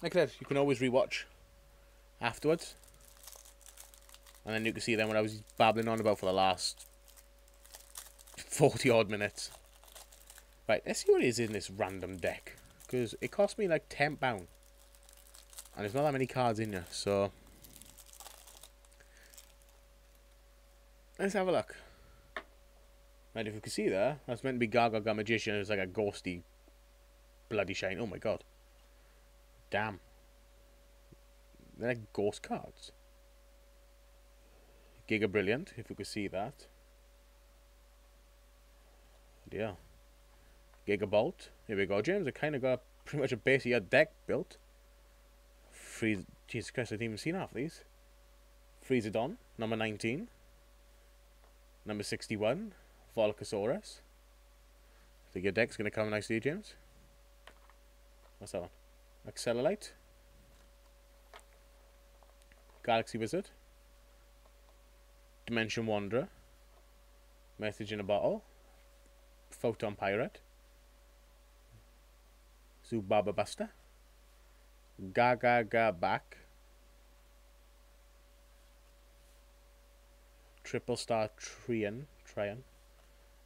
Like I said, you can always rewatch afterwards. And then you can see then what I was babbling on about for the last 40 odd minutes. Right, let's see what it is in this random deck. Because it cost me like £10. And there's not that many cards in there, so... Let's have a look. Right, if you can see there, that's meant to be Gaga Magician. It's like a ghosty bloody shine. Oh my god. Damn. They're like ghost cards. Giga Brilliant, if you could see that. Yeah. Giga Bolt. Here we go, James. I kind of got pretty much a base of your deck built. Jesus Christ, I didn't even see half of these. Freezedon, number 19. Number 61, Volcasaurus. I think your deck's going to come nicely, James. What's that one? Accelerate. Galaxy Wizard. Dimension Wanderer. Message in a Bottle. Photon Pirate. Zubaba Buster. Gaga Back. Triple Star Trion,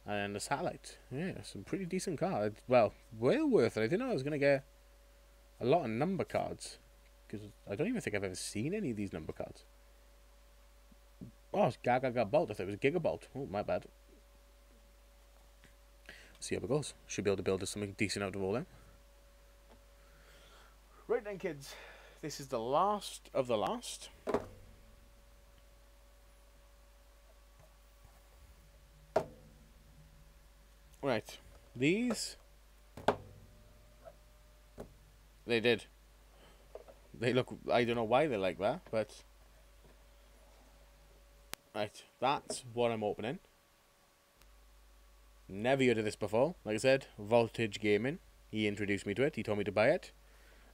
and the Satellite. Yeah, some pretty decent cards. Well, well worth it. I didn't know I was going to get a lot of number cards. Because I don't even think I've ever seen any of these number cards. Oh, it's Gaga Bolt. I thought it was Gigabolt. Oh, my bad. See how it goes. Should be able to build something decent out of all them. Right then, kids. This is the last of the last. Right. These... They did. They look... I don't know why they're like that, but... Right. That's what I'm opening. Never heard of this before. Like I said, Voltage Gaming. He introduced me to it. He told me to buy it.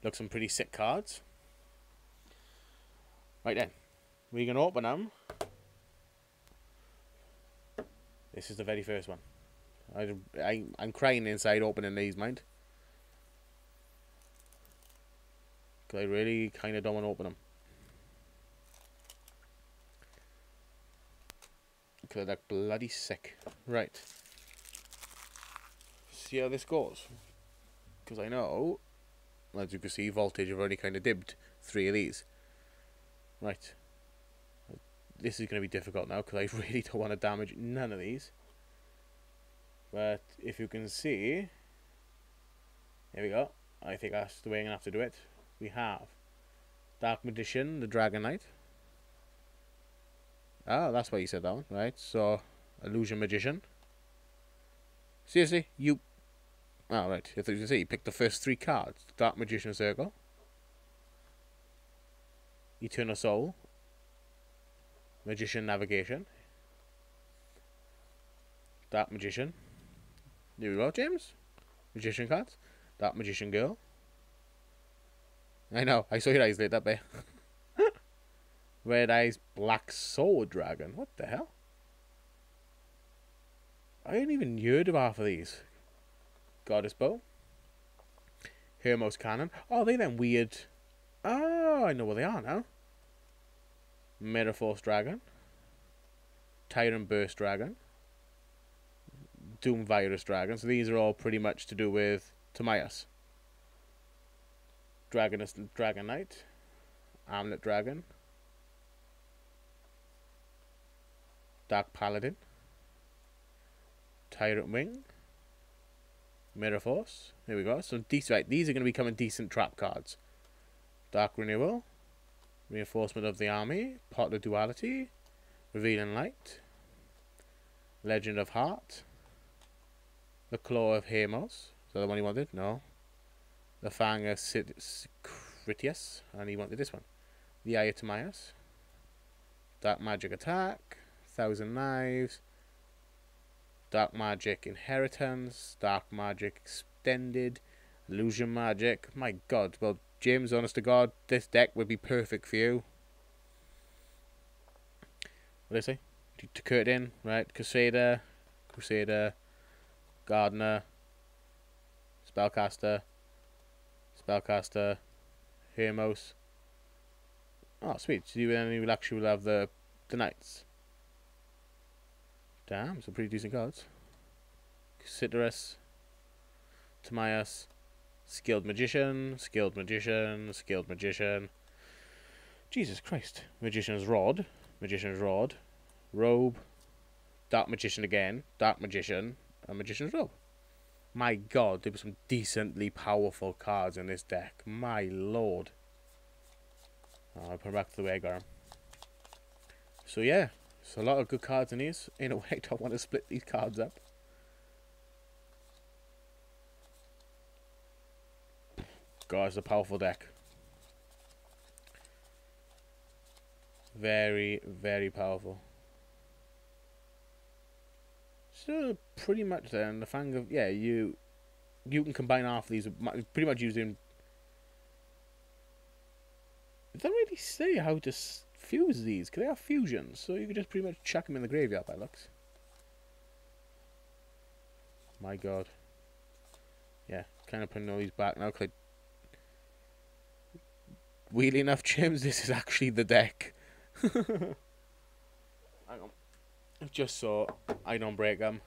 Looks some pretty sick cards. Right then. We're going to open them. This is the very first one. I'm crying inside opening these, mind. Because I really kind of don't want to open them. Because they're bloody sick. Right. See how this goes. Because I know, as you can see, Voltage have already kind of dibbed 3 of these. Right. This is going to be difficult now because I really don't want to damage none of these. But if you can see, here we go. I think that's the way I'm going to have to do it. We have Dark Magician, the Dragon Knight. Oh, that's why you said that one, right? So, Illusion Magician. Seriously, you... Oh, right. As you can see, you picked the first 3 cards. Dark Magician Circle. Eternal Soul. Magician Navigation. Dark Magician. There we go, James. Magician cards. Dark Magician Girl. I know, I saw your eyes lit up there. Red Eyes Black Sword Dragon. What the hell? I ain't even heard of half of these. Goddess Bow. Hermos Cannon. Oh, they then weird. Oh, I know what they are now. Mirror Force Dragon. Tyrant Burst Dragon. Doom Virus Dragon. So these are all pretty much to do with Timaeus. Dragon Knight. Armlet Dragon. Dark Paladin. Tyrant Wing. Mirror Force. Here we go. So these, right, these are going to become decent trap cards. Dark Renewal. Reinforcement of the Army. Pot of Duality. Revealing Light. Legend of Heart. The Claw of Hermos. Is that the one he wanted? No. The Fang of Critias. And he wanted this one. The Eye of Timaeus. Dark Magic Attack. Thousand Knives. Dark Magic Inheritance. Dark Magic Extended. Illusion Magic. My god. Well, James, honest to God, this deck would be perfect for you. What did I say? To cut in, right? Crusader. Gardener. Spellcaster. Hermos. Oh, sweet. So then you will actually have the Knights. Damn, some pretty decent cards. Citrus. Timaeus. Skilled Magician. Jesus Christ. Magician's Rod. Robe. Dark Magician again. Dark Magician. And Magician's Robe. My god, there were some decently powerful cards in this deck. My lord. Oh, I'll put them back to the way I got them. So yeah, there's a lot of good cards in these. In a way, I don't want to split these cards up. God, it's a powerful deck. Very, very powerful. So pretty much then the Fang of, yeah, you can combine half of these, pretty much using. It doesn't really say how to fuse these, because they are fusions, so you can just pretty much chuck them in the graveyard by looks. My god. Yeah, kind of putting all these back now, because weirdly enough, James, this is actually the deck. Hang on. Just so I don't break them.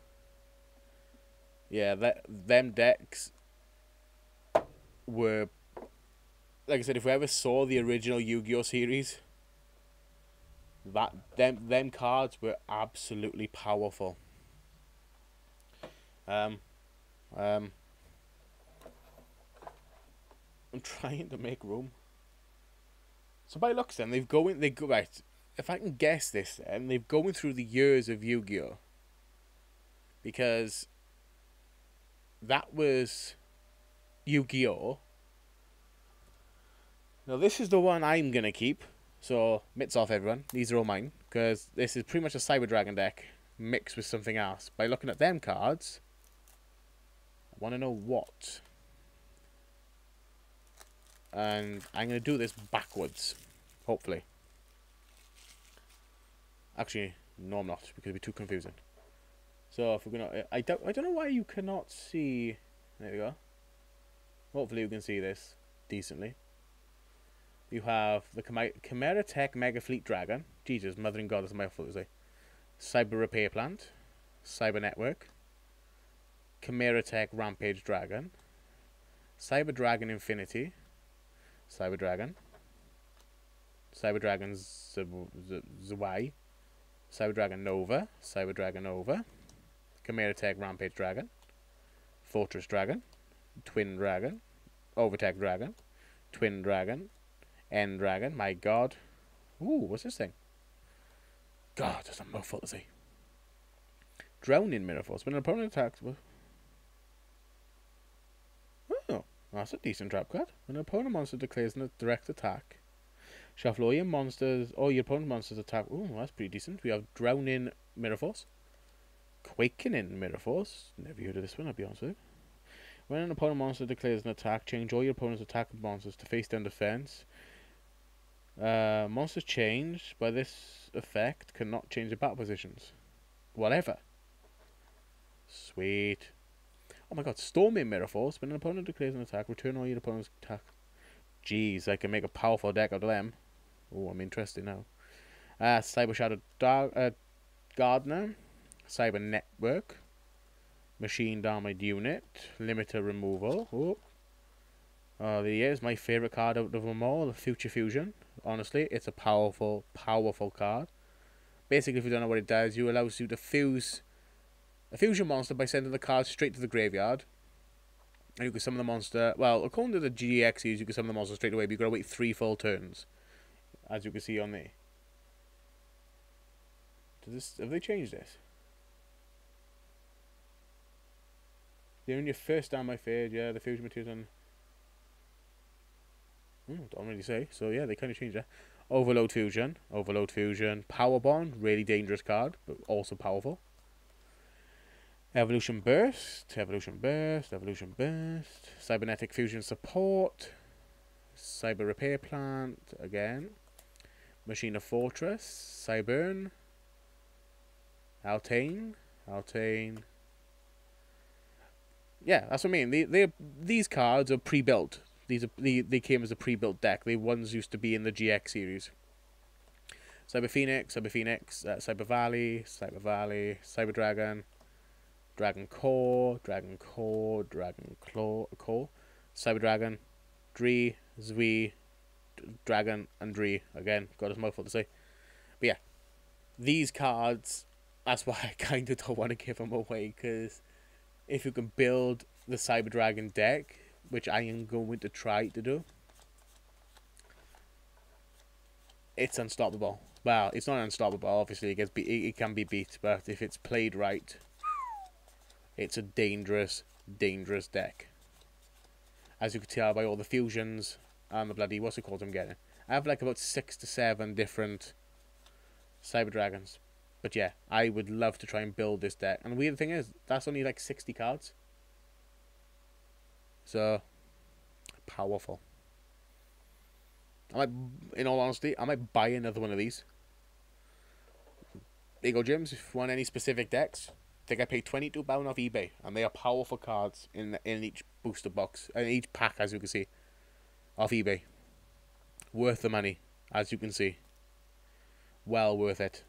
Yeah, them decks were, like I said, if we ever saw the original Yu-Gi-Oh series, them cards were absolutely powerful. I'm trying to make room. So by looks then, they go right. If I can guess this then, they're going through the years of Yu-Gi-Oh! Because that was Yu-Gi-Oh! Now this is the one I'm going to keep. So, mitts off everyone. These are all mine. Because this is pretty much a Cyber Dragon deck mixed with something else. By looking at them cards, I want to know what. And I'm going to do this backwards. Hopefully. Actually, no I'm not. Because it'd be too confusing. So, if we're going to... I don't know why you cannot see... There we go. Hopefully you can see this decently. You have the Chimera Tech Mega Fleet Dragon. Jesus, Mother and God, that's my fault, is it? Cyber Repair Plant. Cyber Network. Chimera Tech Rampage Dragon. Cyber Dragon Infinity. Cyber Dragon. Cyber Dragon Zwei. Cyber Dragon Nova. Cyber Dragon Nova. Chimera Tech Rampage Dragon. Fortress Dragon. Twin Dragon. Overtech Dragon. Twin Dragon. End Dragon. My God. Ooh, what's this thing? God, that's a mouthful to say. Drowning Mirror Force. When an opponent attacks... Oh, that's a decent trap card. When an opponent monster declares a direct attack, shuffle all your monsters... All your opponent monsters attack... Ooh, that's pretty decent. We have Drowning Mirror Force. Quakening Mirror Force. Never heard of this one, I'll be honest with you. When an opponent monster declares an attack, change all your opponent's attack monsters to face down defense. Monsters changed by this effect cannot change their battle positions. Whatever. Sweet. Oh my God, Storming Mirror Force. When an opponent declares an attack, return all your opponent's attack. Jeez, I can make a powerful deck out of them. Oh, I'm interested now. Cyber Shadow Gardener. Cyber Network. Machine Damage Unit. Limiter Removal. Oh. Here's my favourite card out of them all, the Future Fusion. Honestly, it's a powerful, powerful card. Basically, if you don't know what it does, it allows you to fuse a fusion monster by sending the card straight to the graveyard. And you can summon the monster... Well, according to the GXs, you can summon the monster straight away, but you've got to wait 3 full turns. As you can see on there. Have they changed this? They're in your first down my fade, yeah, the fusion materials on... don't really say. So yeah, they kind of changed that. Overload Fusion. Overload Fusion. Power Bond. Really dangerous card, but also powerful. Evolution Burst. Evolution Burst. Evolution Burst. Cybernetic Fusion Support. Cyber Repair Plant. Again. Machine of Fortress. Cybern. Altane. Altane. Yeah, that's what I mean. These cards are pre-built. They came as a pre-built deck. The ones used to be in the GX series. Cyber Phoenix, Cyber Valley, Cyber Dragon, Dragon Core, Dragon Claw, Cyber Dragon, Dree, Zwi, Dragon, and Dree. Again, got his mouthful to say. But yeah, these cards, that's why I kind of don't want to give them away, because if you can build the Cyber Dragon deck, which I am going to try to do, it's unstoppable. Well, it's not unstoppable, obviously. It can be beat, but if it's played right, it's a dangerous, dangerous deck. As you can tell by all the fusions and the bloody, what's it called I'm getting. I have like about 6 to 7 different Cyber Dragons. But yeah, I would love to try and build this deck. And the weird thing is, that's only like 60 cards. So, powerful. In all honesty, I might buy another one of these. There you go, Gyms. If you want any specific decks, I think I paid £22 off eBay. And they are powerful cards in each booster box. In each pack, as you can see. Off eBay. Worth the money, as you can see. Well worth it.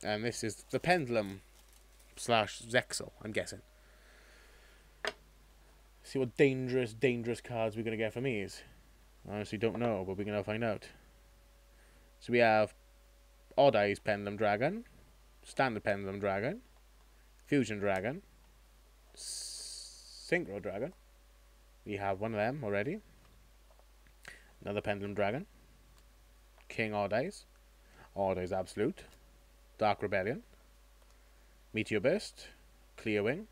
And this is the Pendulum / Zexal, I'm guessing. See what dangerous, dangerous cards we're going to get from these. I honestly don't know, but we're going to find out. So we have Odd Eyes Pendulum Dragon, Standard Pendulum Dragon, Fusion Dragon, Synchro Dragon. We have one of them already. Another Pendulum Dragon. King Odd Eyes. Odd Eyes Absolute. Dark Rebellion. Meteor Burst, Clear Wing.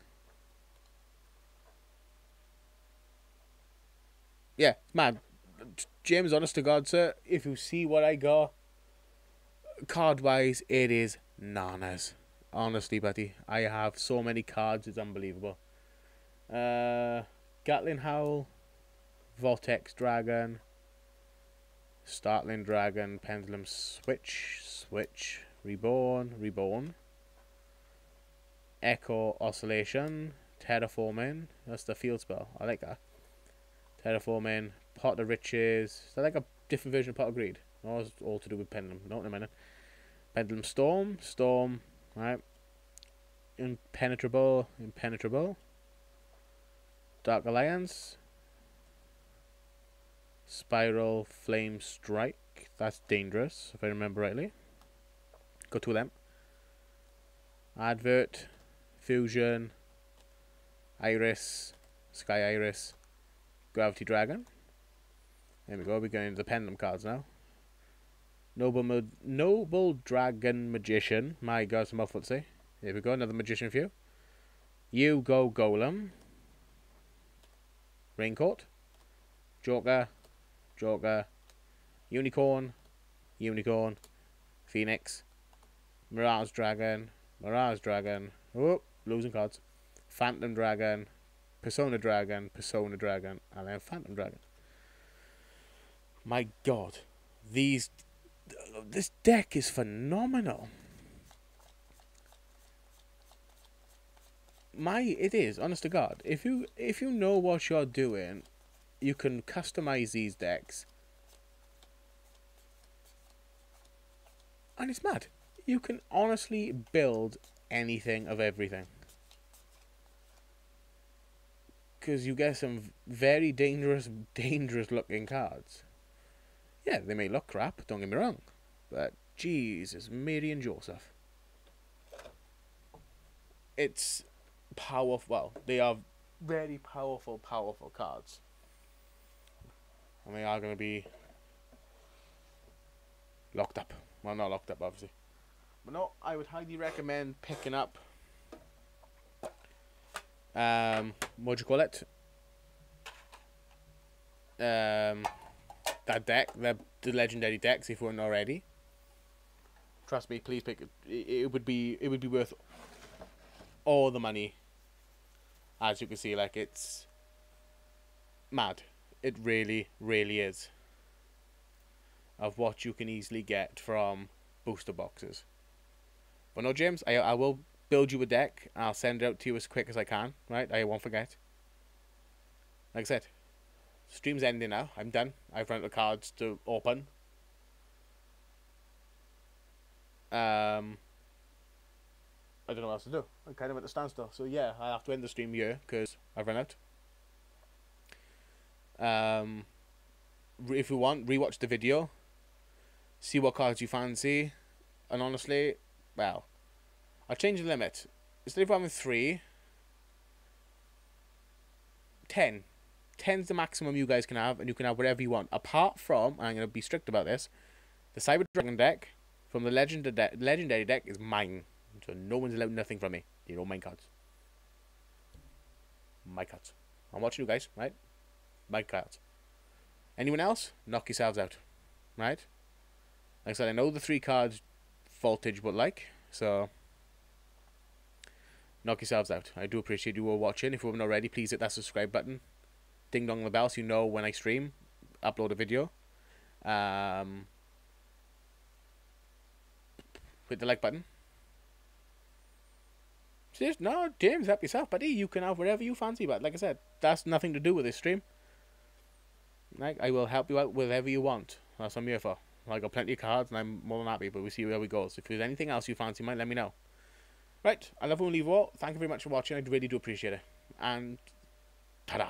Yeah, man. James, honest to God, sir, if you see what I got, card-wise, it is nanas. Honestly, buddy. I have so many cards, it's unbelievable. Gatling Howl, Vortex Dragon, Startling Dragon, Pendulum Switch, Reborn, Echo Oscillation, Terraforming, that's the field spell, I like that. Terraforming, Pot of Riches, is that like a different version of Pot of Greed? Or is it all to do with Pendulum? Not in a minute. Pendulum Storm, right. Impenetrable, Dark Alliance, Spiral Flame Strike, that's dangerous if I remember rightly. Got two of them. Advert, Fusion, Iris, Sky Iris, Gravity Dragon. There we go, we're going into the Pendulum cards now. Noble Dragon Magician, my God, some mouthful to say. Here we go, another Magician for you. You go Golem. Raincoat. Joker. Unicorn. Phoenix. Mirage Dragon. Oh, losing cards. Phantom Dragon. Persona Dragon. And then Phantom Dragon. My God. This deck is phenomenal. It is, honest to God. If you know what you're doing, you can customize these decks. And it's mad. You can honestly build anything of everything. Because you get some very dangerous looking cards. Yeah, they may look crap, don't get me wrong. But, Jesus, Mary and Joseph. It's powerful. Well, they are very powerful cards. And they are going to be locked up. Well, not locked up, obviously. But no, I would highly recommend picking up what do you call it? That deck, the legendary decks, if you weren't already. Trust me, please pick it. It would be worth all the money. As you can see, like, it's mad. It really, really is. Of what you can easily get from booster boxes. But no, James, I will build you a deck. I'll send it out to you as quick as I can, right? I won't forget. Like I said, stream's ending now. I'm done. I've run out of cards to open. I don't know what else to do. I'm kind of at a standstill. So yeah, I have to end the stream here because I've run out. If you want, rewatch the video. See what cards you fancy. And honestly, well, I'll change the limit. Instead of having 3, 10. 10's the maximum you guys can have, and you can have whatever you want. Apart from, and I'm going to be strict about this, the Cyber Dragon deck from the legendary deck is mine. So no one's allowed nothing from me. You know, mine cards. My cards. I'm watching you guys, right? My cards. Anyone else? Knock yourselves out. Right? Like I said, I know the 3 cards Voltage would like, so knock yourselves out. I do appreciate you all watching. If you haven't already, please hit that subscribe button. Ding dong the bell so you know when I stream, upload a video. Hit the like button. Seriously, no, James, help yourself, buddy. You can have whatever you fancy, but like I said, that's nothing to do with this stream. Like, I will help you out with whatever you want. That's what I'm here for. I got plenty of cards, and I'm more than happy, but we'll see where we go. So if there's anything else you fancy, let me know. Right, I love you and leave you all. Thank you very much for watching. I really do appreciate it. And ta-da.